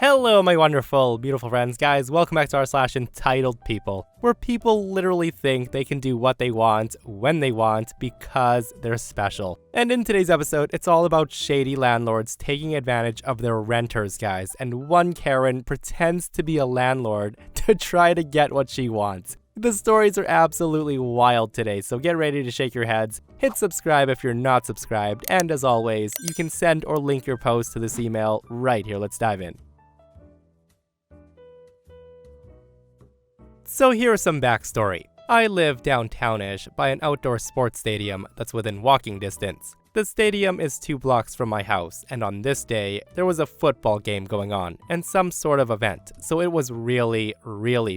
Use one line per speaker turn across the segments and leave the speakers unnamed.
Hello, my wonderful, beautiful friends, guys. Welcome back to r/EntitledPeople, where people literally think they can do what they want, when they want, because they're special. And in today's episode, it's all about shady landlords taking advantage of their renters, guys. And one Karen pretends to be a landlord to try to get what she wants. The stories are absolutely wild today, so get ready to shake your heads, hit subscribe if you're not subscribed, and as always, you can send or link your post to this email right here. Let's dive in. So here's some backstory. I live downtownish by an outdoor sports stadium that's within walking distance. The stadium is 2 blocks from my house, and on this day, there was a football game going on and some sort of event, so it was really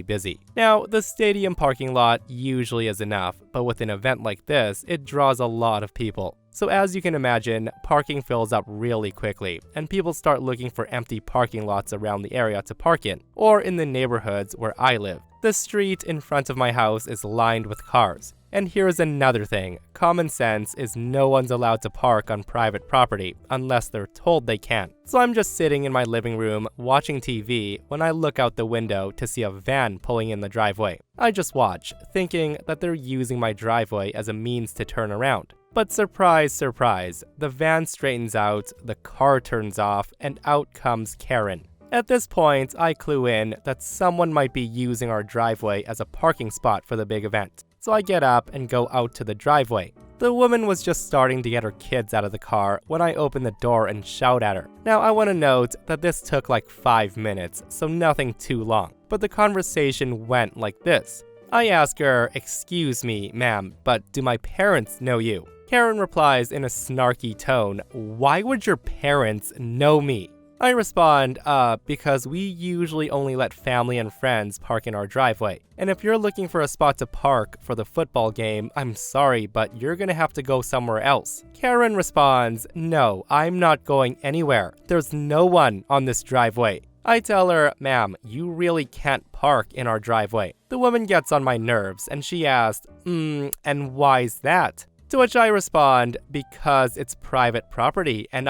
busy. Now, the stadium parking lot usually is enough, but with an event like this, it draws a lot of people. So as you can imagine, parking fills up really quickly, and people start looking for empty parking lots around the area to park in, or in the neighborhoods where I live. The street in front of my house is lined with cars. And here's another thing. Common sense is no one's allowed to park on private property unless they're told they can. So I'm just sitting in my living room watching TV when I look out the window to see a van pulling in the driveway. I just watch, thinking that they're using my driveway as a means to turn around. But surprise, surprise, the van straightens out, the car turns off, and out comes Karen. At this point, I clue in that someone might be using our driveway as a parking spot for the big event. So I get up and go out to the driveway. The woman was just starting to get her kids out of the car when I open the door and shout at her. Now I want to note that this took like 5 minutes, so nothing too long. But the conversation went like this. I ask her, "Excuse me, ma'am, but do my parents know you?" Karen replies in a snarky tone, "Why would your parents know me?" I respond, because we usually only let family and friends park in our driveway. And if you're looking for a spot to park for the football game, I'm sorry, but you're gonna have to go somewhere else. Karen responds, "No, I'm not going anywhere. There's no one on this driveway." I tell her, "Ma'am, you really can't park in our driveway." The woman gets on my nerves and she asks, and why's that? To which I respond, because it's private property and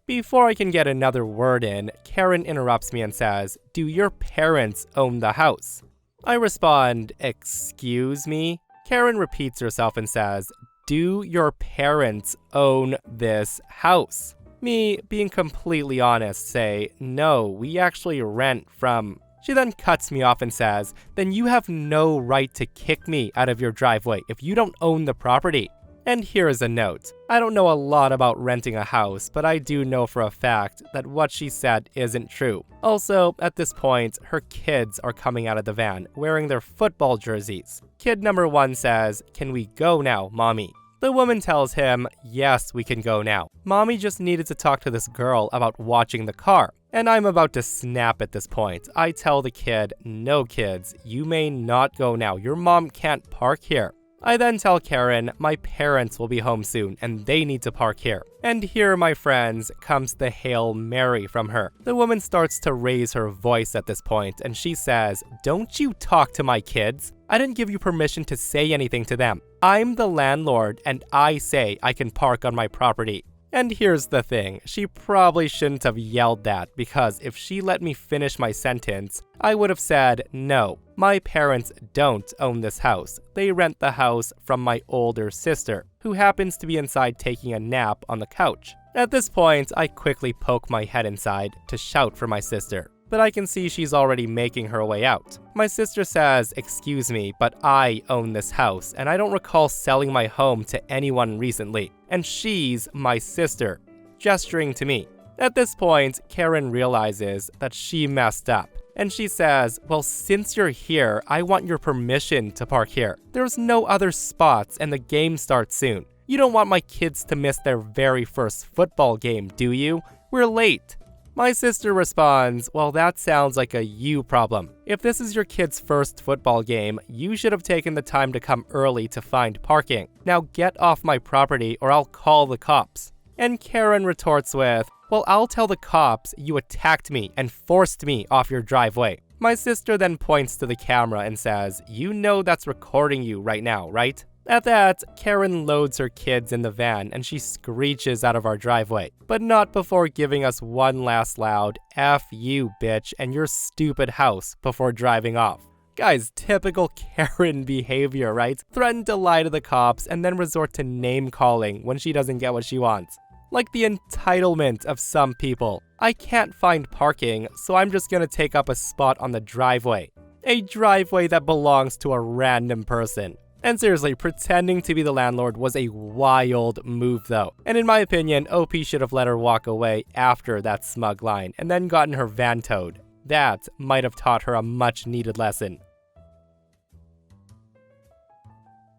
Before I can get another word in, Karen interrupts me and says, "Do your parents own the house?" I respond, "Excuse me?" Karen repeats herself and says, "Do your parents own this house?" Me, being completely honest, say, "No, we actually rent from..." She then cuts me off and says, "Then you have no right to kick me out of your driveway if you don't own the property." And here is a note. I don't know a lot about renting a house, but I do know for a fact that what she said isn't true. Also, at this point, her kids are coming out of the van, wearing their football jerseys. Kid number 1 says, "Can we go now, mommy?" The woman tells him, "Yes, we can go now. Mommy just needed to talk to this girl about watching the car." And I'm about to snap at this point. I tell the kid, "No kids, you may not go now. Your mom can't park here." I then tell Karen my parents will be home soon and they need to park here. And here, my friends, comes the Hail Mary from her. The woman starts to raise her voice at this point and she says, "Don't you talk to my kids. I didn't give you permission to say anything to them. I'm the landlord and I say I can park on my property." And here's the thing, she probably shouldn't have yelled that, because if she let me finish my sentence, I would have said, "No, my parents don't own this house. They rent the house from my older sister, who happens to be inside taking a nap on the couch." At this point, I quickly poke my head inside to shout for my sister, but I can see she's already making her way out. My sister says, "Excuse me, but I own this house, and I don't recall selling my home to anyone recently. And she's my sister," gesturing to me. At this point, Karen realizes that she messed up, and she says, "Well, since you're here, I want your permission to park here. There's no other spots and the game starts soon. You don't want my kids to miss their very first football game, do you? We're late." My sister responds, "Well, that sounds like a you problem. If this is your kid's first football game, you should have taken the time to come early to find parking. Now get off my property or I'll call the cops." And Karen retorts with, "Well, I'll tell the cops you attacked me and forced me off your driveway." My sister then points to the camera and says, "You know that's recording you right now, right?" At that, Karen loads her kids in the van and she screeches out of our driveway, but not before giving us one last loud "F you, bitch, and your stupid house" before driving off. Guys, typical Karen behavior, right? Threaten to lie to the cops and then resort to name-calling when she doesn't get what she wants. Like the entitlement of some people. I can't find parking, so I'm just gonna take up a spot on the driveway. A driveway that belongs to a random person. And seriously, pretending to be the landlord was a wild move though. And in my opinion, OP should have let her walk away after that smug line and then gotten her van towed. That might have taught her a much needed lesson.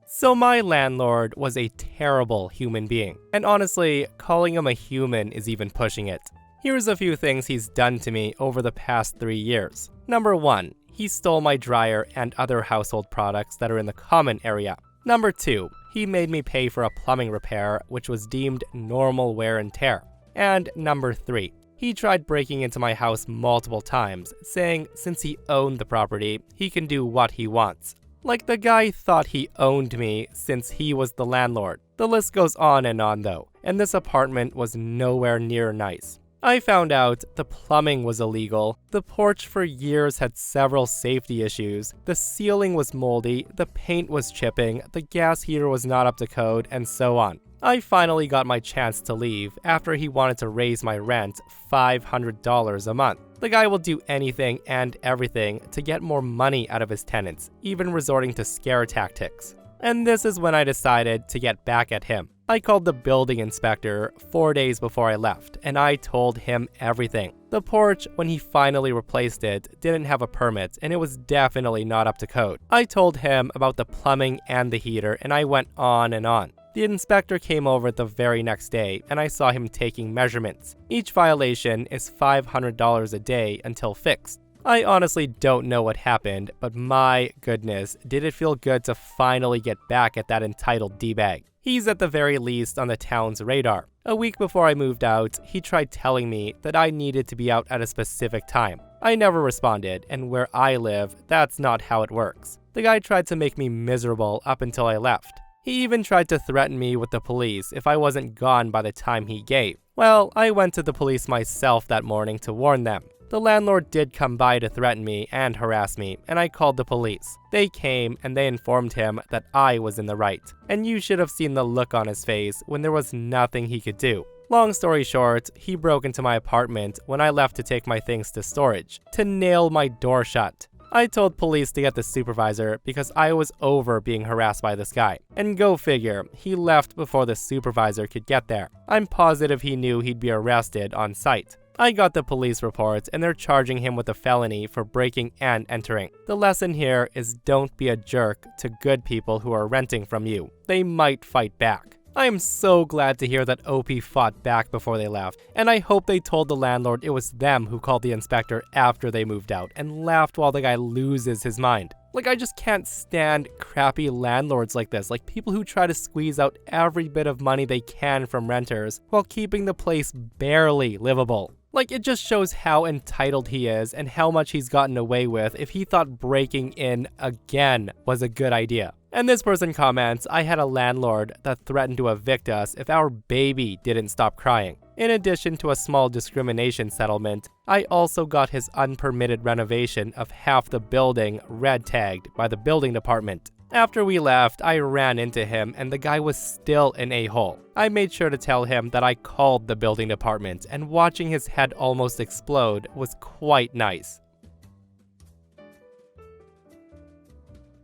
So my landlord was a terrible human being. And honestly, calling him a human is even pushing it. Here's a few things he's done to me over the past 3 years. Number 1. He stole my dryer and other household products that are in the common area. Number 2, he made me pay for a plumbing repair, which was deemed normal wear and tear. And number 3, he tried breaking into my house multiple times, saying since he owned the property, he can do what he wants. Like the guy thought he owned me since he was the landlord. The list goes on and on though, and this apartment was nowhere near nice. I found out the plumbing was illegal, the porch for years had several safety issues, the ceiling was moldy, the paint was chipping, the gas heater was not up to code, and so on. I finally got my chance to leave after he wanted to raise my rent $500 a month. The guy will do anything and everything to get more money out of his tenants, even resorting to scare tactics. And this is when I decided to get back at him. I called the building inspector 4 days before I left, and I told him everything. The porch, when he finally replaced it, didn't have a permit, and it was definitely not up to code. I told him about the plumbing and the heater, and I went on and on. The inspector came over the very next day, and I saw him taking measurements. Each violation is $500 a day until fixed. I honestly don't know what happened, but my goodness, did it feel good to finally get back at that entitled D-bag. He's at the very least on the town's radar. A week before I moved out, he tried telling me that I needed to be out at a specific time. I never responded, and where I live, that's not how it works. The guy tried to make me miserable up until I left. He even tried to threaten me with the police if I wasn't gone by the time he gave. Well, I went to the police myself that morning to warn them. The landlord did come by to threaten me and harass me, and I called the police. They came and they informed him that I was in the right. And you should have seen the look on his face when there was nothing he could do. Long story short, he broke into my apartment when I left to take my things to storage, to nail my door shut. I told police to get the supervisor because I was over being harassed by this guy. And go figure, he left before the supervisor could get there. I'm positive he knew he'd be arrested on site. I got the police report and they're charging him with a felony for breaking and entering. The lesson here is don't be a jerk to good people who are renting from you. They might fight back. I am so glad to hear that OP fought back before they left, and I hope they told the landlord it was them who called the inspector after they moved out and laughed while the guy loses his mind. Like, I just can't stand crappy landlords like this, like people who try to squeeze out every bit of money they can from renters while keeping the place barely livable. Like, it just shows how entitled he is and how much he's gotten away with if he thought breaking in again was a good idea. And this person comments, I had a landlord that threatened to evict us if our baby didn't stop crying. In addition to a small discrimination settlement, I also got his unpermitted renovation of half the building red tagged by the building department. After we left, I ran into him and the guy was still an a-hole. I made sure to tell him that I called the building department, and watching his head almost explode was quite nice.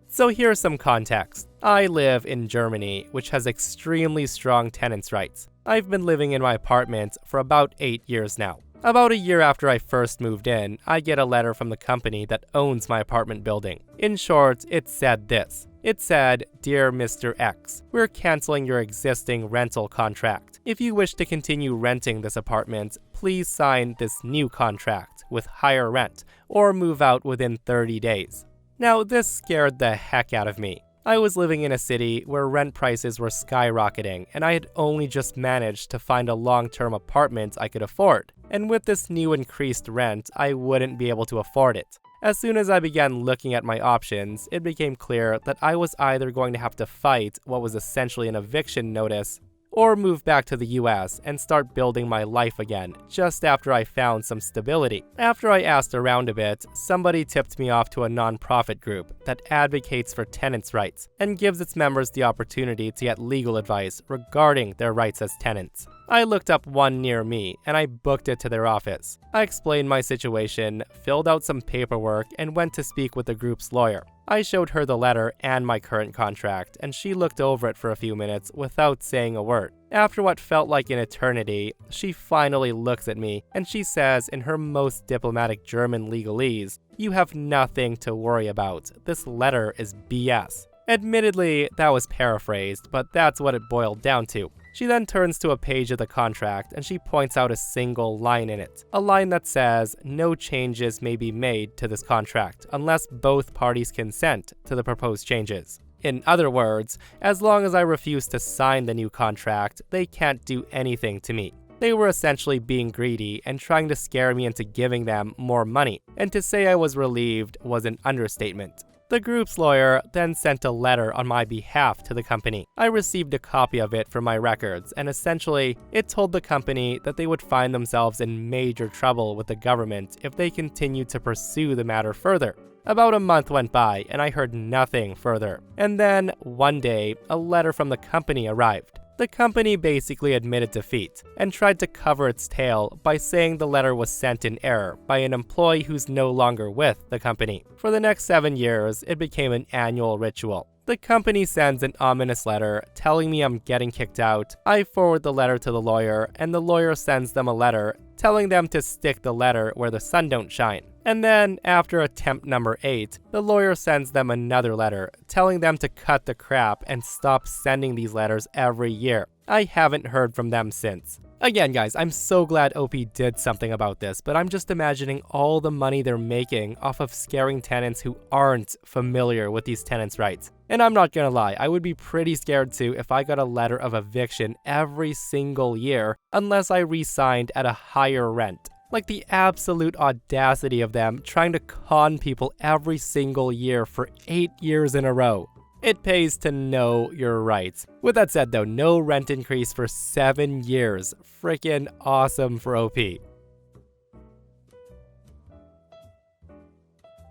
So here's some context. I live in Germany, which has extremely strong tenants' rights. I've been living in my apartment for about 8 years now. About a year after I first moved in, I get a letter from the company that owns my apartment building. In short, it said this. It said, Dear Mr. X, we're canceling your existing rental contract. If you wish to continue renting this apartment, please sign this new contract with higher rent or move out within 30 days. Now, this scared the heck out of me. I was living in a city where rent prices were skyrocketing, and I had only just managed to find a long-term apartment I could afford. And with this new increased rent, I wouldn't be able to afford it. As soon as I began looking at my options, it became clear that I was either going to have to fight what was essentially an eviction notice, or move back to the US and start building my life again, just after I found some stability. After I asked around a bit, somebody tipped me off to a nonprofit group that advocates for tenants' rights and gives its members the opportunity to get legal advice regarding their rights as tenants. I looked up one near me, and I booked it to their office. I explained my situation, filled out some paperwork, and went to speak with the group's lawyer. I showed her the letter and my current contract, and she looked over it for a few minutes without saying a word. After what felt like an eternity, she finally looks at me, and she says in her most diplomatic German legalese, "You have nothing to worry about. This letter is BS." Admittedly, that was paraphrased, but that's what it boiled down to. She then turns to a page of the contract and she points out a single line in it. A line that says, "No changes may be made to this contract unless both parties consent to the proposed changes." In other words, as long as I refuse to sign the new contract, they can't do anything to me. They were essentially being greedy and trying to scare me into giving them more money, and to say I was relieved was an understatement. The group's lawyer then sent a letter on my behalf to the company. I received a copy of it for my records, and essentially, it told the company that they would find themselves in major trouble with the government if they continued to pursue the matter further. About a month went by, and I heard nothing further. And then, one day, a letter from the company arrived. The company basically admitted defeat and tried to cover its tail by saying the letter was sent in error by an employee who's no longer with the company. For the next 7 years, it became an annual ritual. The company sends an ominous letter telling me I'm getting kicked out. I forward the letter to the lawyer, and the lawyer sends them a letter telling them to stick the letter where the sun don't shine. And then, after attempt number 8, the lawyer sends them another letter, telling them to cut the crap and stop sending these letters every year. I haven't heard from them since. Again, guys, I'm so glad OP did something about this, but I'm just imagining all the money they're making off of scaring tenants who aren't familiar with these tenants' rights. And I'm not gonna lie, I would be pretty scared too if I got a letter of eviction every single year unless I re-signed at a higher rent. Like, the absolute audacity of them trying to con people every single year for 8 years in a row. It pays to know your rights. With that said though, no rent increase for 7 years. Freaking awesome for OP.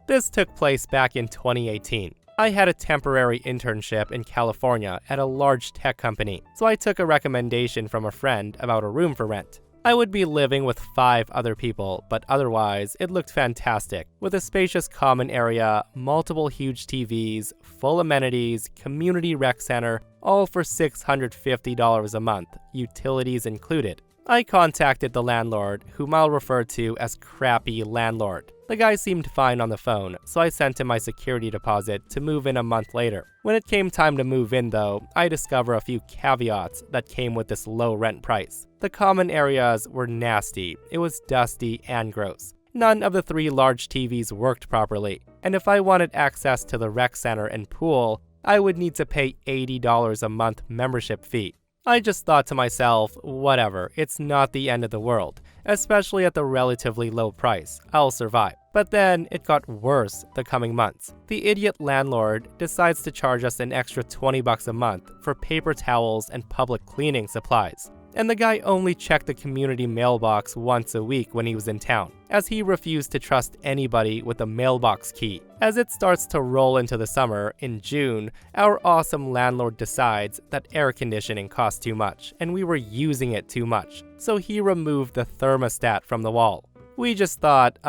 This took place back in 2018. I had a temporary internship in California at a large tech company, so I took a recommendation from a friend about a room for rent. I would be living with 5 other people, but otherwise, it looked fantastic, with a spacious common area, multiple huge TVs, full amenities, community rec center, all for $650 a month, utilities included. I contacted the landlord, whom I'll refer to as Crappy Landlord. The guy seemed fine on the phone, so I sent him my security deposit to move in a month later. When it came time to move in though, I discover a few caveats that came with this low rent price. The common areas were nasty, it was dusty and gross. None of the 3 large TVs worked properly, and if I wanted access to the rec center and pool, I would need to pay $80 a month membership fee. I just thought to myself, whatever, it's not the end of the world, especially at the relatively low price, I'll survive. But then, it got worse the coming months. The idiot landlord decides to charge us an extra $20 a month for paper towels and public cleaning supplies. And the guy only checked the community mailbox once a week when he was in town, as he refused to trust anybody with a mailbox key. As it starts to roll into the summer, in June, our awesome landlord decides that air conditioning costs too much, and we were using it too much, so he removed the thermostat from the wall. We just thought,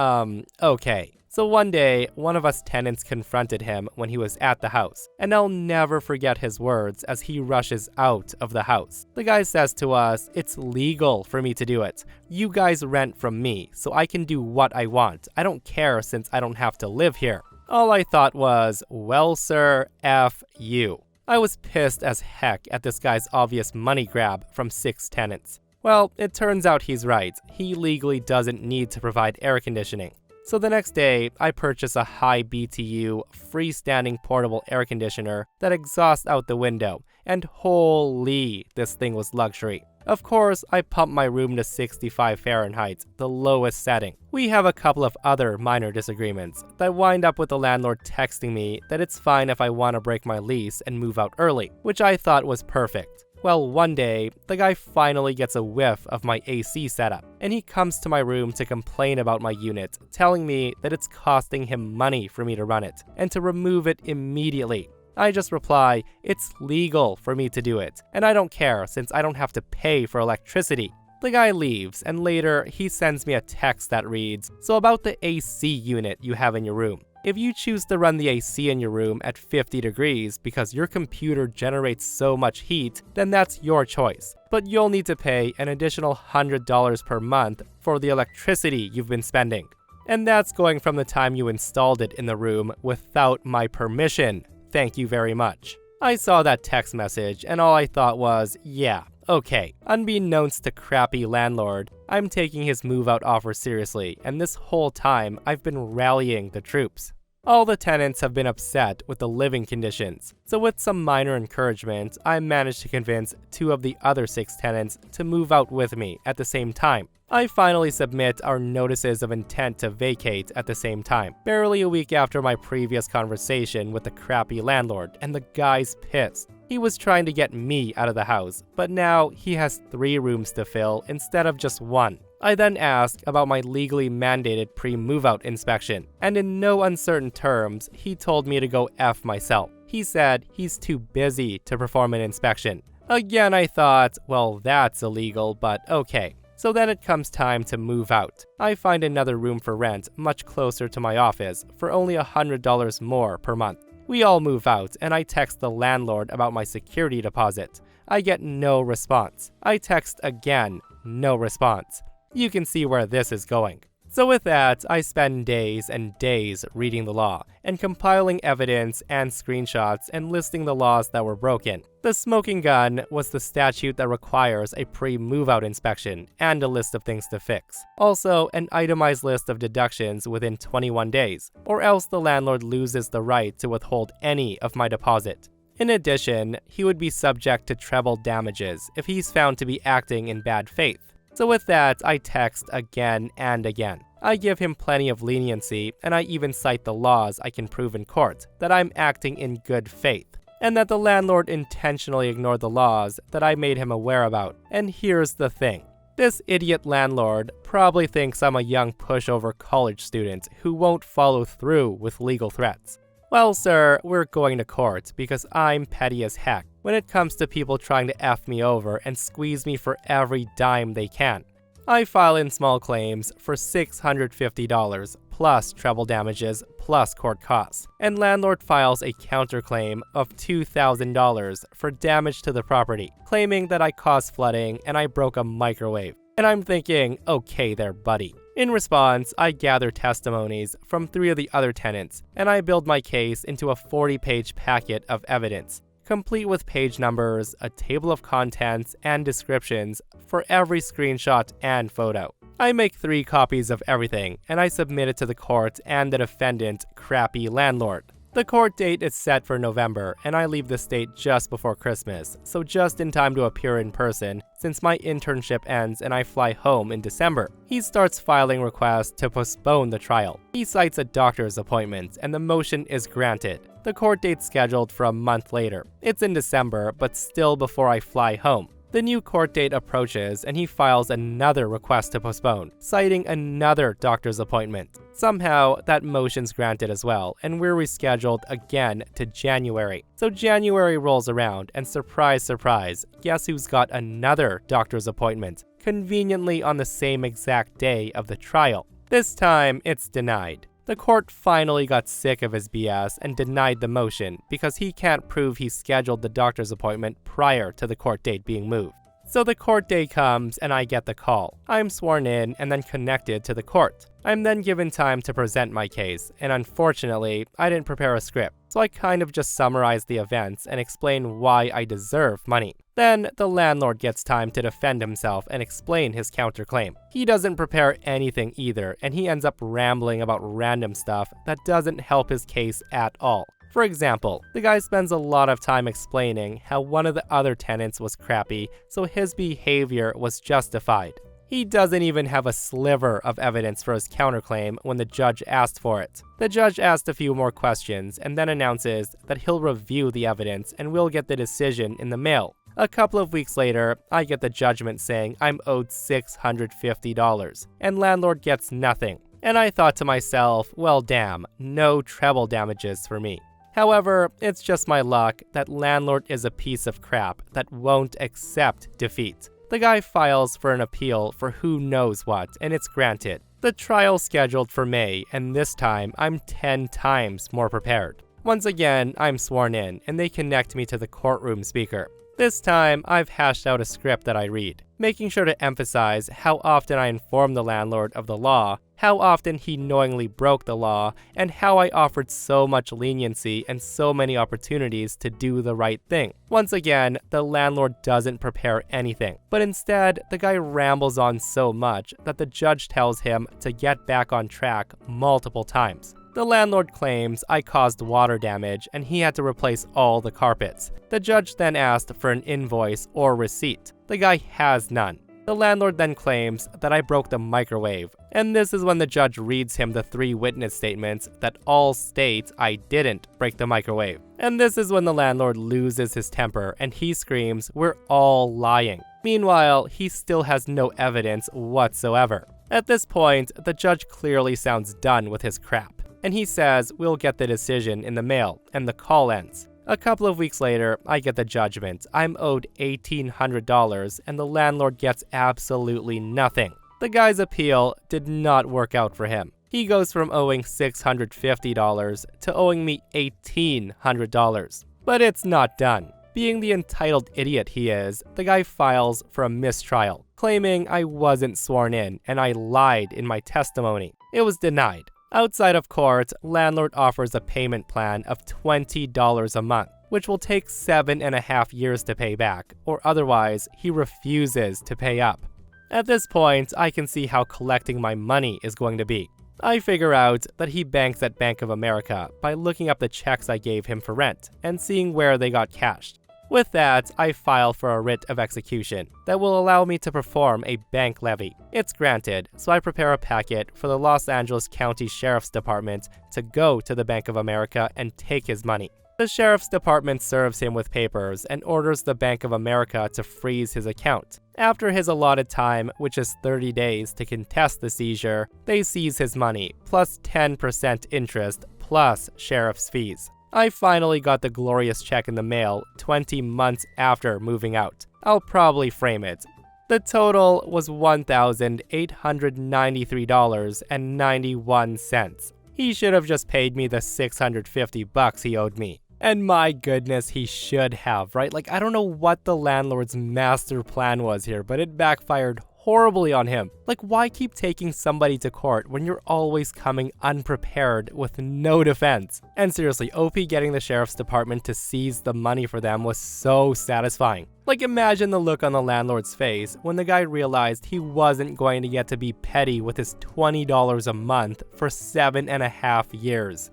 okay. So one day, one of us tenants confronted him when he was at the house, and I'll never forget his words as he rushes out of the house. The guy says to us, "It's legal for me to do it. You guys rent from me, so I can do what I want. I don't care since I don't have to live here." All I thought was, well sir, F you. I was pissed as heck at this guy's obvious money grab from 6 tenants. Well, it turns out he's right. He legally doesn't need to provide air conditioning. So the next day, I purchase a high BTU, freestanding portable air conditioner that exhausts out the window, and holy, this thing was luxury. Of course, I pump my room to 65 Fahrenheit, the lowest setting. We have a couple of other minor disagreements that wind up with the landlord texting me that it's fine if I want to break my lease and move out early, which I thought was perfect. Well, one day, the guy finally gets a whiff of my AC setup, and he comes to my room to complain about my unit, telling me that it's costing him money for me to run it, and to remove it immediately. I just reply, it's legal for me to do it, and I don't care since I don't have to pay for electricity. The guy leaves, and later he sends me a text that reads, so about the AC unit you have in your room. If you choose to run the AC in your room at 50 degrees because your computer generates so much heat, then that's your choice. But you'll need to pay an additional $100 per month for the electricity you've been spending. And that's going from the time you installed it in the room without my permission. Thank you very much. I saw that text message and all I thought was, yeah, okay. Unbeknownst to crappy landlord, I'm taking his move-out offer seriously, and this whole time I've been rallying the troops. All the tenants have been upset with the living conditions, so with some minor encouragement, I managed to convince 2 of the other 6 tenants to move out with me at the same time. I finally submit our notices of intent to vacate at the same time, barely a week after my previous conversation with the crappy landlord, and the guy's pissed. He was trying to get me out of the house, but now he has 3 rooms to fill instead of just 1. I then asked about my legally mandated pre-move-out inspection, and in no uncertain terms, he told me to go F myself. He said he's too busy to perform an inspection. Again, I thought, well, that's illegal, but okay. So then it comes time to move out. I find another room for rent much closer to my office for only $100 more per month. We all move out, and I text the landlord about my security deposit. I get no response. I text again, no response. You can see where this is going. So with that, I spend days and days reading the law, and compiling evidence and screenshots and listing the laws that were broken. The smoking gun was the statute that requires a pre-move-out inspection and a list of things to fix. Also, an itemized list of deductions within 21 days, or else the landlord loses the right to withhold any of my deposit. In addition, he would be subject to treble damages if he's found to be acting in bad faith. So with that, I text again and again. I give him plenty of leniency, and I even cite the laws I can prove in court that I'm acting in good faith, and that the landlord intentionally ignored the laws that I made him aware about. And here's the thing. This idiot landlord probably thinks I'm a young pushover college student who won't follow through with legal threats. Well, sir, we're going to court because I'm petty as heck when it comes to people trying to F me over and squeeze me for every dime they can. I file in small claims for $650 plus treble damages plus court costs, and landlord files a counterclaim of $2,000 for damage to the property, claiming that I caused flooding and I broke a microwave. And I'm thinking, okay there, buddy. In response, I gather testimonies from 3 of the other tenants, and I build my case into a 40-page packet of evidence, complete with page numbers, a table of contents, and descriptions for every screenshot and photo. I make 3 copies of everything, and I submit it to the court and the defendant, crappy landlord. The court date is set for November, and I leave the state just before Christmas, so just in time to appear in person since my internship ends and I fly home in December. He starts filing requests to postpone the trial. He cites a doctor's appointment, and the motion is granted. The court date's scheduled for a month later. It's in December, but still before I fly home. The new court date approaches, and he files another request to postpone, citing another doctor's appointment. Somehow, that motion's granted as well, and we're rescheduled again to January. So January rolls around, and surprise, surprise, guess who's got another doctor's appointment, conveniently on the same exact day of the trial. This time, it's denied. The court finally got sick of his BS and denied the motion because he can't prove he scheduled the doctor's appointment prior to the court date being moved. So the court day comes and I get the call. I'm sworn in and then connected to the court. I'm then given time to present my case, and unfortunately, I didn't prepare a script. so I kind of just summarize the events and explain why I deserve money. Then, the landlord gets time to defend himself and explain his counterclaim. He doesn't prepare anything either, and he ends up rambling about random stuff that doesn't help his case at all. For example, the guy spends a lot of time explaining how one of the other tenants was crappy, so his behavior was justified. He doesn't even have a sliver of evidence for his counterclaim when the judge asked for it. The judge asked a few more questions and then announces that he'll review the evidence and we'll get the decision in the mail. A couple of weeks later, I get the judgment saying I'm owed $650, and landlord gets nothing. And I thought to myself, well damn, no treble damages for me. However, it's just my luck that landlord is a piece of crap that won't accept defeat. The guy files for an appeal for who knows what, and it's granted. The trial's scheduled for May, and this time I'm 10 times more prepared. Once again, I'm sworn in, and they connect me to the courtroom speaker. This time, I've hashed out a script that I read, making sure to emphasize how often I inform the landlord of the law, how often he knowingly broke the law, and how I offered so much leniency and so many opportunities to do the right thing. Once again, the landlord doesn't prepare anything, but instead, the guy rambles on so much that the judge tells him to get back on track multiple times. The landlord claims I caused water damage and he had to replace all the carpets. The judge then asked for an invoice or receipt. The guy has none. The landlord then claims that I broke the microwave, and this is when the judge reads him the 3 witness statements that all state I didn't break the microwave. And this is when the landlord loses his temper and he screams, "We're all lying." Meanwhile, he still has no evidence whatsoever. At this point, the judge clearly sounds done with his crap, and he says we'll get the decision in the mail, and the call ends. A couple of weeks later, I get the judgment. I'm owed $1,800, and the landlord gets absolutely nothing. The guy's appeal did not work out for him. He goes from owing $650 to owing me $1,800. But it's not done. Being the entitled idiot he is, the guy files for a mistrial, claiming I wasn't sworn in and I lied in my testimony. It was denied. Outside of court, landlord offers a payment plan of $20 a month, which will take 7.5 years to pay back, or otherwise, he refuses to pay up. At this point, I can see how collecting my money is going to be. I figure out that he banks at Bank of America by looking up the checks I gave him for rent and seeing where they got cashed. With that, I file for a writ of execution that will allow me to perform a bank levy. It's granted, so I prepare a packet for the Los Angeles County Sheriff's Department to go to the Bank of America and take his money. The Sheriff's Department serves him with papers and orders the Bank of America to freeze his account. After his allotted time, which is 30 days to contest the seizure, they seize his money, plus 10% interest, plus sheriff's fees. I finally got the glorious check in the mail 20 months after moving out. I'll probably frame it. The total was $1,893.91. He should have just paid me the $650 he owed me. And my goodness, he should have, right? Like, I don't know what the landlord's master plan was here, but it backfired horribly on him. Like, why keep taking somebody to court when you're always coming unprepared with no defense? And seriously, OP getting the sheriff's department to seize the money for them was so satisfying. Like, imagine the look on the landlord's face when the guy realized he wasn't going to get to be petty with his $20 a month for 7.5 years.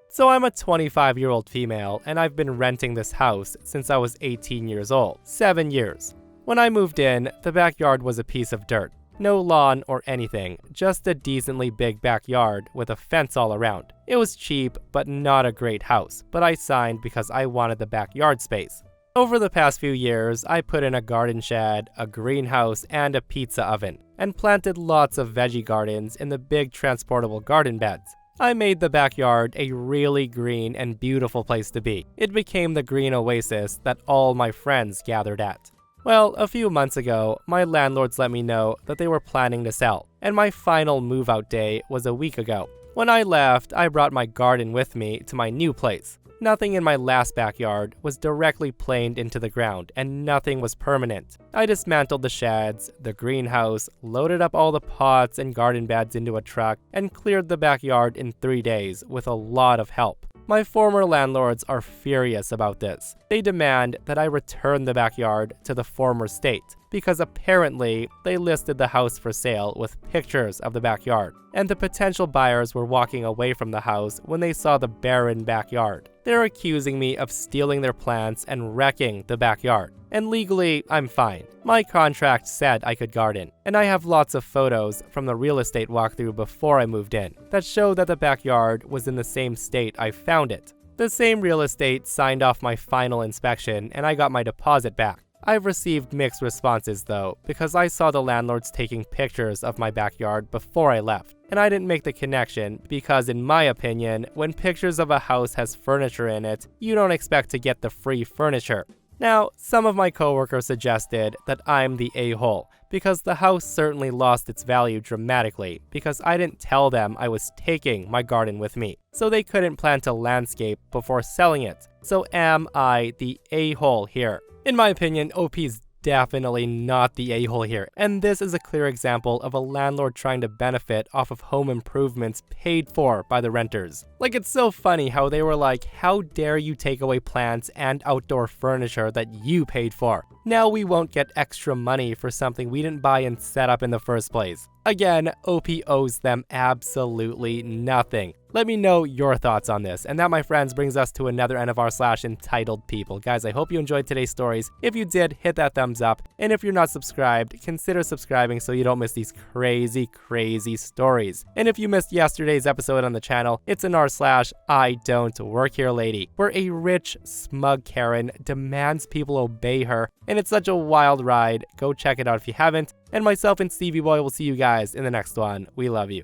So I'm a 25-year-old female, and I've been renting this house since I was 18 years old, 7 years. When I moved in, the backyard was a piece of dirt. No lawn or anything, just a decently big backyard with a fence all around. It was cheap, but not a great house, but I signed because I wanted the backyard space. Over the past few years, I put in a garden shed, a greenhouse, and a pizza oven, and planted lots of veggie gardens in the big transportable garden beds. I made the backyard a really green and beautiful place to be. It became the green oasis that all my friends gathered at. Well, a few months ago, my landlords let me know that they were planning to sell, and my final move-out day was a week ago. When I left, I brought my garden with me to my new place. Nothing in my last backyard was directly planed into the ground, and nothing was permanent. I dismantled the sheds, the greenhouse, loaded up all the pots and garden beds into a truck, and cleared the backyard in 3 days with a lot of help. My former landlords are furious about this. They demand that I return the backyard to the former state, because apparently they listed the house for sale with pictures of the backyard, and the potential buyers were walking away from the house when they saw the barren backyard. They're accusing me of stealing their plants and wrecking the backyard. And legally, I'm fine. My contract said I could garden, and I have lots of photos from the real estate walkthrough before I moved in that show that the backyard was in the same state I found it. The same real estate signed off my final inspection, and I got my deposit back. I've received mixed responses though, because I saw the landlords taking pictures of my backyard before I left. And I didn't make the connection because, in my opinion, when pictures of a house has furniture in it, you don't expect to get the free furniture. Now, some of my coworkers suggested that I'm the a-hole, because the house certainly lost its value dramatically because I didn't tell them I was taking my garden with me, so they couldn't plant a landscape before selling it. So am I the a-hole here? In my opinion, OP's definitely not the a-hole here, and this is a clear example of a landlord trying to benefit off of home improvements paid for by the renters. Like, it's so funny how they were like, how dare you take away plants and outdoor furniture that you paid for? Now we won't get extra money for something we didn't buy and set up in the first place. Again, OP owes them absolutely nothing. Let me know your thoughts on this. And that, my friends, brings us to another end of our /Entitled People. Guys, I hope you enjoyed today's stories. If you did, hit that thumbs up. And if you're not subscribed, consider subscribing so you don't miss these crazy stories. And if you missed yesterday's episode on the channel, it's an r/I don't work here lady, where a rich, smug Karen demands people obey her. And it's such a wild ride. Go check it out if you haven't. And myself and Stevie Boy will see you guys in the next one. We love you.